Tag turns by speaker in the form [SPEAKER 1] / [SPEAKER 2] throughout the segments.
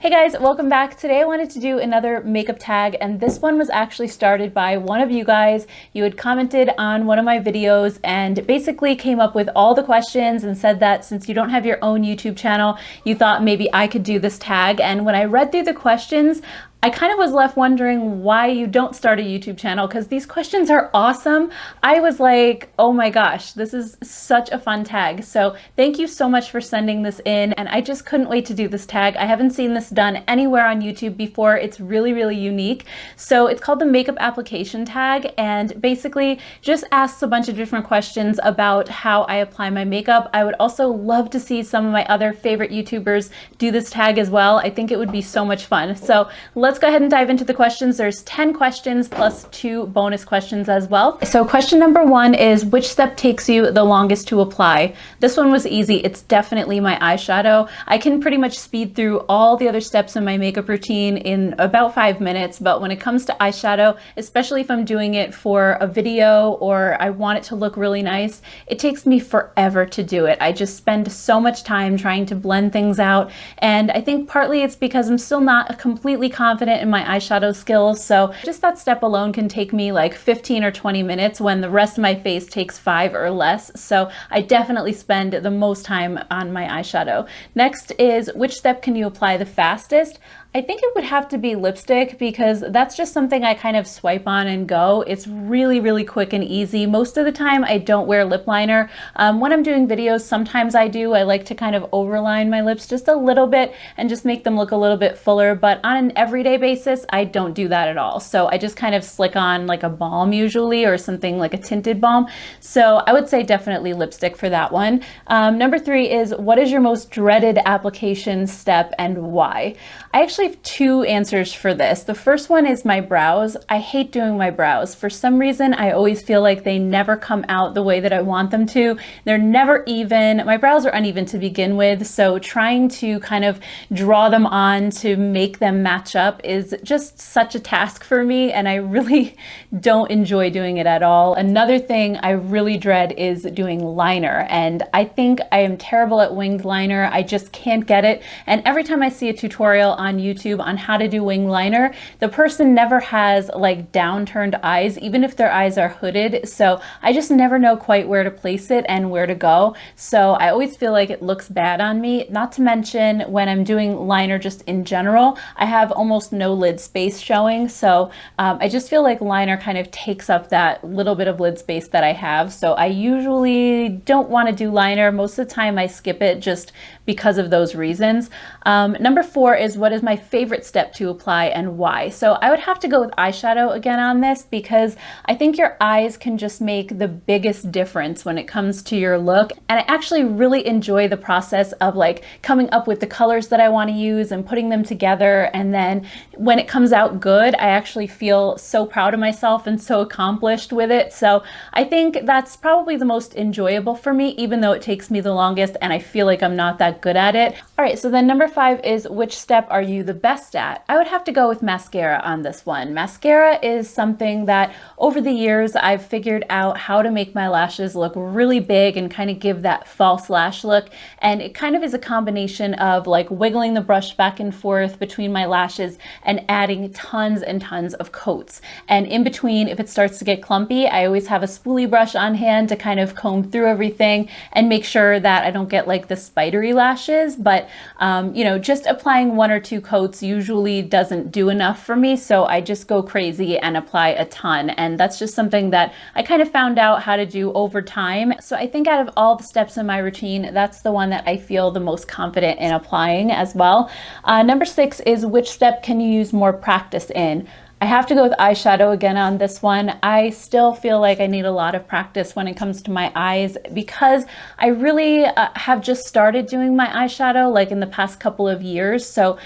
[SPEAKER 1] Hey guys, welcome back. Today I wanted to do another makeup tag, and this one was actually started by one of you guys. You had commented on one of my videos and basically came up with all the questions and said that since you don't have your own YouTube channel, you thought maybe I could do this tag. And when I read through the questions, I kind of was left wondering why you don't start a YouTube channel, because these questions are awesome. I was like, oh my gosh, this is such a fun tag. So thank you so much for sending this in, and I just couldn't wait to do this tag. I haven't seen this done anywhere on YouTube before. It's really, really unique. So it's called the makeup application tag, and basically just asks a bunch of different questions about how I apply my makeup. I would also love to see some of my other favorite YouTubers do this tag as well. I think it would be so much fun. So let's go ahead and dive into the questions. There's 10 questions plus 2 bonus questions as well. So question number 1 is, which step takes you the longest to apply? This one was easy. It's definitely my eyeshadow. I can pretty much speed through all the other steps in my makeup routine in about 5 minutes, but when it comes to eyeshadow, especially if I'm doing it for a video or I want it to look really nice, it takes me forever to do it. I just spend so much time trying to blend things out, and I think partly it's because I'm still not completely confident in my eyeshadow skills, so just that step alone can take me like 15 or 20 minutes when the rest of my face takes 5 or less. So I definitely spend the most time on my eyeshadow. Next is, which step can you apply the fastest? I think it would have to be lipstick, because that's just something I kind of swipe on and go. It's really, really quick and easy. Most of the time I don't wear lip liner. When I'm doing videos, sometimes I do. I like to kind of overline my lips just a little bit and just make them look a little bit fuller, but on an everyday basis, I don't do that at all. So I just kind of slick on like a balm usually, or something like a tinted balm. So I would say definitely lipstick for that one. Number 3 is, what is your most dreaded application step and why? I actually have 2 answers for this. The first one is my brows. I hate doing my brows. For some reason, I always feel like they never come out the way that I want them to. They're never even. My brows are uneven to begin with, so trying to kind of draw them on to make them match up is just such a task for me, and I really don't enjoy doing it at all. Another thing I really dread is doing liner, and I think I am terrible at winged liner. I just can't get it, and every time I see a tutorial on YouTube on how to do wing liner, the person never has like downturned eyes, even if their eyes are hooded. So I just never know quite where to place it and where to go. So I always feel like it looks bad on me. Not to mention, when I'm doing liner just in general, I have almost no lid space showing. So I just feel like liner kind of takes up that little bit of lid space that I have. So I usually don't want to do liner. Most of the time I skip it just because of those reasons. Number 4 is, what is my favorite step to apply and why? So I would have to go with eyeshadow again on this, because I think your eyes can just make the biggest difference when it comes to your look. And I actually really enjoy the process of like coming up with the colors that I want to use and putting them together. And then when it comes out good, I actually feel so proud of myself and so accomplished with it. So I think that's probably the most enjoyable for me, even though it takes me the longest and I feel like I'm not that good at it. All right, so then number 5 is, which step are you the best at? I would have to go with mascara on this one. Mascara is something that over the years I've figured out how to make my lashes look really big and kind of give that false lash look. And it kind of is a combination of like wiggling the brush back and forth between my lashes and adding tons and tons of coats. And in between, if it starts to get clumpy, I always have a spoolie brush on hand to kind of comb through everything and make sure that I don't get like the spidery lashes. But you know, just applying 1 or 2 coats usually doesn't do enough for me, so I just go crazy and apply a ton, and that's just something that I kind of found out how to do over time. So I think out of all the steps in my routine, that's the one that I feel the most confident in applying as well. Number 6 is, which step can you use more practice in? I have to go with eyeshadow again on this one. I still feel like I need a lot of practice when it comes to my eyes, because I really have just started doing my eyeshadow like in the past couple of years. So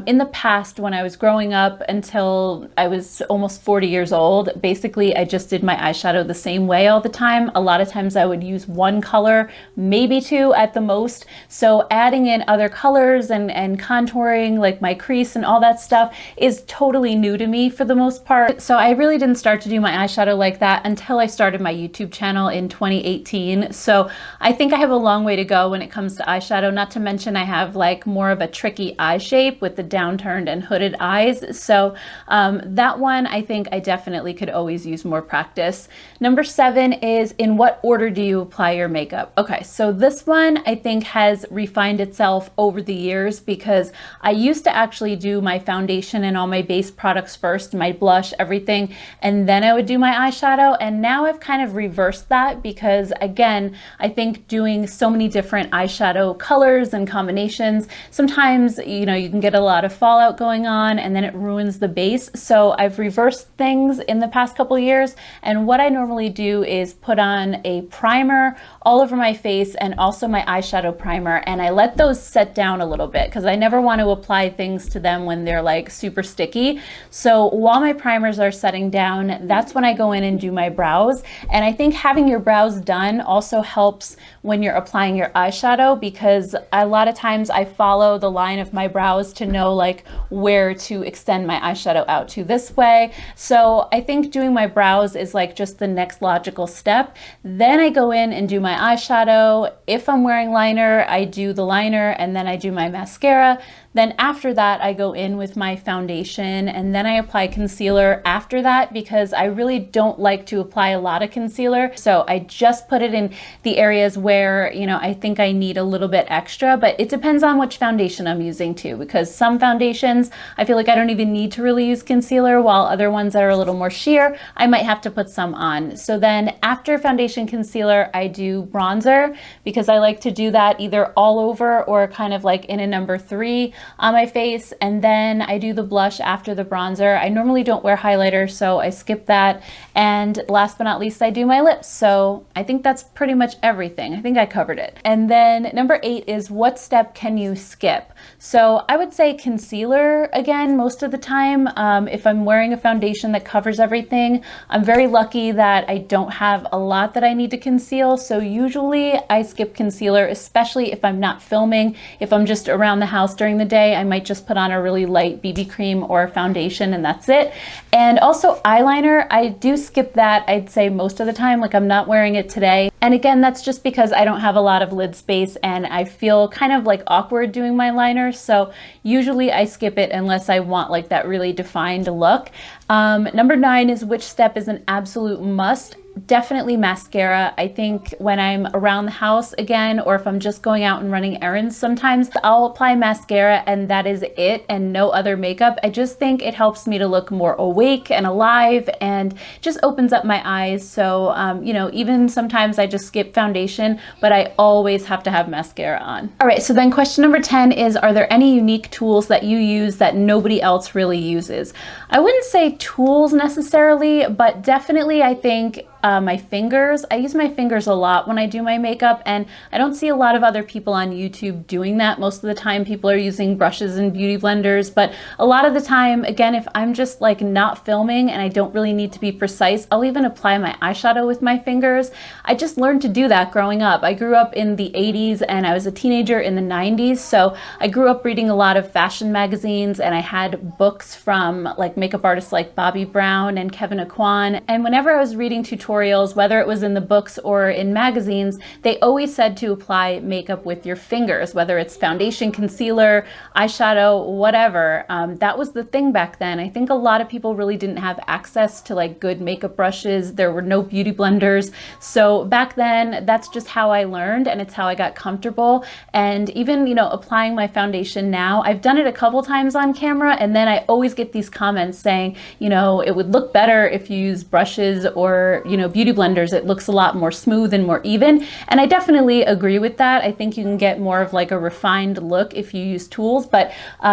[SPEAKER 1] in the past, when I was growing up until I was almost 40 years old, basically I just did my eyeshadow the same way all the time. A lot of times I would use 1 color, maybe 2 at the most. So adding in other colors and contouring like my crease and all that stuff is totally new to me for the most part. So I really didn't start to do my eyeshadow like that until I started my YouTube channel in 2018. So I think I have a long way to go when it comes to eyeshadow, not to mention I have like more of a tricky eye shape with the downturned and hooded eyes. So that one, I think I definitely could always use more practice. Number 7 is, in what order do you apply your makeup? Okay, so this one I think has refined itself over the years, because I used to actually do my foundation and all my base products first, my blush, everything, and then I would do my eyeshadow. And now I've kind of reversed that, because again, I think doing so many different eyeshadow colors and combinations, sometimes, you know, you can get a lot of fallout going on and then it ruins the base. So I've reversed things in the past couple years, and what I normally do is put on a primer all over my face and also my eyeshadow primer, and I let those set down a little bit because I never want to apply things to them when they're like super sticky. So while my primers are setting down, that's when I go in and do my brows. And I think having your brows done also helps when you're applying your eyeshadow, because a lot of times I follow the line of my brows to know like where to extend my eyeshadow out to this way. So I think doing my brows is like just the next logical step. Then I go in and do my eyeshadow. If I'm wearing liner, I do the liner and then I do my mascara. Then after that, I go in with my foundation, and then I apply concealer after that, because I really don't like to apply a lot of concealer. So I just put it in the areas where, you know, I think I need a little bit extra, but it depends on which foundation I'm using too, because some foundations, I feel like I don't even need to really use concealer, while other ones that are a little more sheer, I might have to put some on. So then after foundation concealer, I do bronzer, because I like to do that either all over or kind of like in a number 3 on my face, and then I do the blush after the bronzer. I normally don't wear highlighter, so I skip that. And last but not least, I do my lips. So I think that's pretty much everything. I think I covered it. And then number 8 is, what step can you skip? So I would say concealer again most of the time. If I'm wearing a foundation that covers everything, I'm very lucky that I don't have a lot that I need to conceal. So usually I skip concealer, especially if I'm not filming. If I'm just around the house during the day, I might just put on a really light BB cream or foundation and that's it. And also eyeliner, I do skip that, I'd say most of the time, like I'm not wearing it today. And again, that's just because I don't have a lot of lid space and I feel kind of like awkward doing my liner. So usually I skip it unless I want like that really defined look. Number 9 is, which step is an absolute must? Definitely mascara. I think when I'm around the house again, or if I'm just going out and running errands, sometimes I'll apply mascara and that is it, and no other makeup. I just think it helps me to look more awake and alive and just opens up my eyes. So, you know, even sometimes I just skip foundation, but I always have to have mascara on. All right, so then question number 10 is, are there any unique tools that you use that nobody else really uses? I wouldn't say tools necessarily, but definitely I think my fingers. I use my fingers a lot when I do my makeup, and I don't see a lot of other people on YouTube doing that. Most of the time people are using brushes and beauty blenders, but a lot of the time, again, if I'm just like not filming and I don't really need to be precise, I'll even apply my eyeshadow with my fingers. I just learned to do that growing up. I grew up in the 80s and I was a teenager in the 90s, so I grew up reading a lot of fashion magazines, and I had books from like makeup artists like Bobbi Brown and Kevin Aucoin, and whenever I was reading tutorials, whether it was in the books or in magazines, they always said to apply makeup with your fingers, whether it's foundation, concealer, eyeshadow, whatever. That was the thing back then. I think a lot of people really didn't have access to like good makeup brushes. There were no beauty blenders. So back then, that's just how I learned, and it's how I got comfortable. And even, you know, applying my foundation now, I've done it a couple times on camera, and then I always get these comments saying, you know, it would look better if you use brushes or, you know, beauty blenders. It looks a lot more smooth and more even. And I definitely agree with that. I think you can get more of like a refined look if you use tools. But,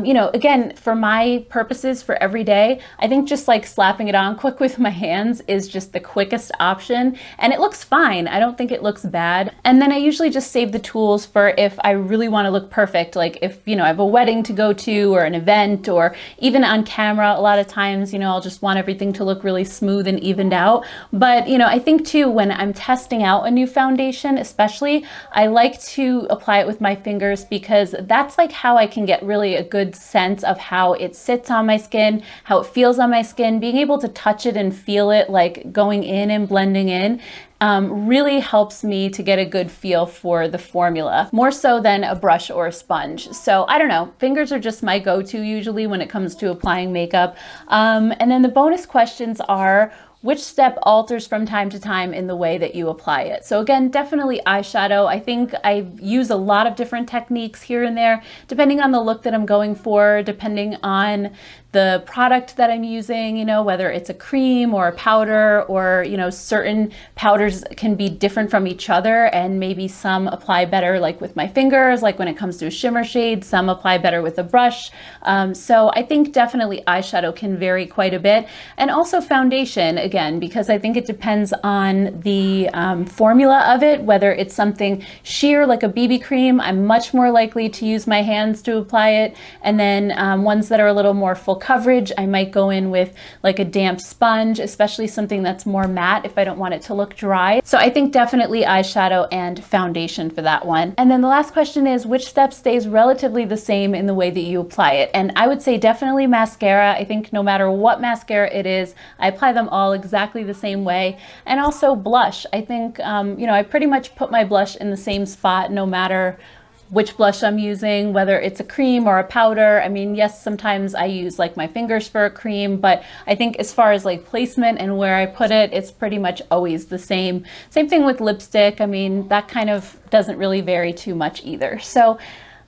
[SPEAKER 1] you know, again, for my purposes for every day, I think just like slapping it on quick with my hands is just the quickest option. And it looks fine. I don't think it looks bad. And then I usually just save the tools for if I really want to look perfect. Like if, you know, I have a wedding to go to or an event, or even on camera, a lot of times, you know, I'll just want everything to look really smooth and evened out. But you know, I think too, when I'm testing out a new foundation, especially, I like to apply it with my fingers because that's like how I can get really a good sense of how it sits on my skin, how it feels on my skin. Being able to touch it and feel it like going in and blending in really helps me to get a good feel for the formula, more so than a brush or a sponge. So I don't know, fingers are just my go-to usually when it comes to applying makeup. And then the bonus questions are, which step alters from time to time in the way that you apply it? So again, definitely eyeshadow. I think I use a lot of different techniques here and there, depending on the look that I'm going for, depending on the product that I'm using, you know, whether it's a cream or a powder, or, you know, certain powders can be different from each other, and maybe some apply better like with my fingers, like when it comes to a shimmer shade, some apply better with a brush. So I think definitely eyeshadow can vary quite a bit. And also foundation, again, because I think it depends on the formula of it, whether it's something sheer like a BB cream, I'm much more likely to use my hands to apply it. And then ones that are a little more full coverage, I might go in with like a damp sponge, especially something that's more matte if I don't want it to look dry. So I think definitely eyeshadow and foundation for that one. And then the last question is, which step stays relatively the same in the way that you apply it? And I would say definitely mascara. I think no matter what mascara it is, I apply them all exactly the same way. And also blush. I think, you know, I pretty much put my blush in the same spot no matter which blush I'm using, whether it's a cream or a powder. I mean, yes, sometimes I use like my fingers for a cream, but I think as far as like placement and where I put it, it's pretty much always the same. Same thing with lipstick. I mean, that kind of doesn't really vary too much either. So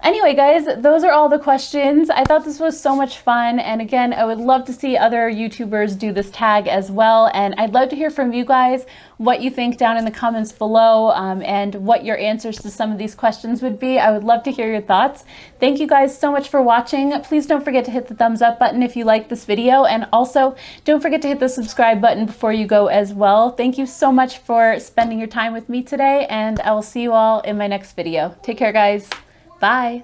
[SPEAKER 1] anyway, guys, those are all the questions. I thought this was so much fun. And again, I would love to see other YouTubers do this tag as well. And I'd love to hear from you guys what you think down in the comments below, and what your answers to some of these questions would be. I would love to hear your thoughts. Thank you guys so much for watching. Please don't forget to hit the thumbs up button if you like this video. And also don't forget to hit the subscribe button before you go as well. Thank you so much for spending your time with me today. And I will see you all in my next video. Take care, guys. Bye.